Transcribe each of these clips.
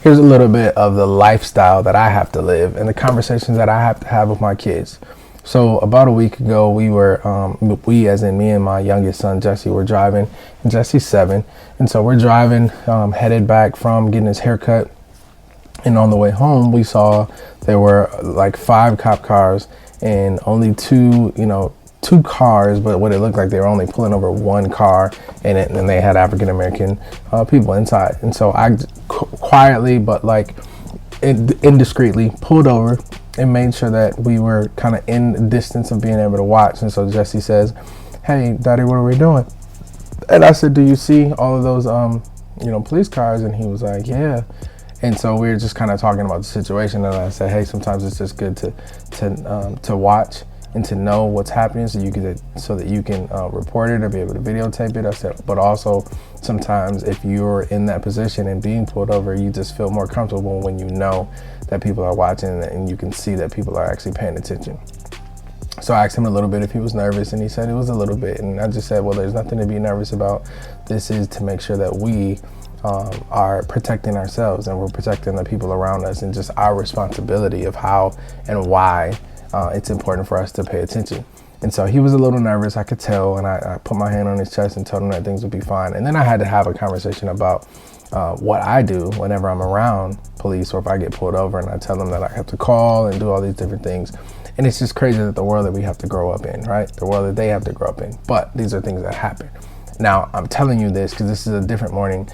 here's a little bit of the lifestyle that I have to live and the conversations that I have to have with my kids. So about a week ago, we as in me and my youngest son, Jesse, were driving, and Jesse's 7. And so we're driving, headed back from getting his haircut. And on the way home, we saw there were like 5 cop cars and only two cars, but what it looked like they were only pulling over 1 car in it, and they had African American people inside. And so I quietly, but like indiscreetly, pulled over and made sure that we were kind of in distance of being able to watch. And so Jesse says, "Hey, Daddy, what are we doing?" And I said, "Do you see all of those, police cars?" And he was like, "Yeah." And so we were just kind of talking about the situation. And I said, "Hey, sometimes it's just good to watch and to know what's happening so that you can report it or be able to videotape it." I said, "But also sometimes if you're in that position and being pulled over, you just feel more comfortable when you know that people are watching and you can see that people are actually paying attention." So I asked him a little bit if he was nervous, and he said it was a little bit. And I just said, "Well, there's nothing to be nervous about. This is to make sure that we are protecting ourselves and we're protecting the people around us, and just our responsibility of how and why it's important for us to pay attention." And so he was a little nervous, I could tell, and I put my hand on his chest and told him that things would be fine. And then I had to have a conversation about what I do whenever I'm around police, or if I get pulled over, and I tell them that I have to call and do all these different things. And it's just crazy that the world that we have to grow up in, right? The world that they have to grow up in. But these are things that happen. Now, I'm telling you this because this is a different morning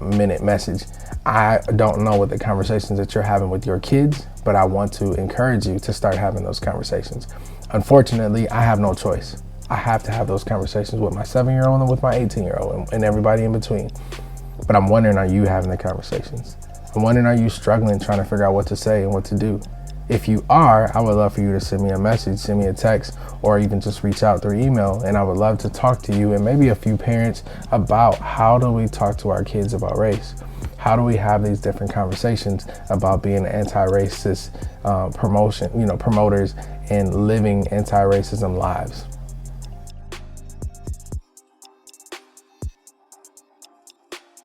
minute message. I don't know what the conversations that you're having with your kids, but I want to encourage you to start having those conversations. Unfortunately, I have no choice. I have to have those conversations with my 7-year-old and with my 18-year-old and everybody in between. But I'm wondering, are you having the conversations? I'm wondering, are you struggling trying to figure out what to say and what to do? If you are, I would love for you to send me a message, send me a text, or even just reach out through email. And I would love to talk to you and maybe a few parents about how do we talk to our kids about race? How do we have these different conversations about being anti-racist promoters and living anti-racism lives?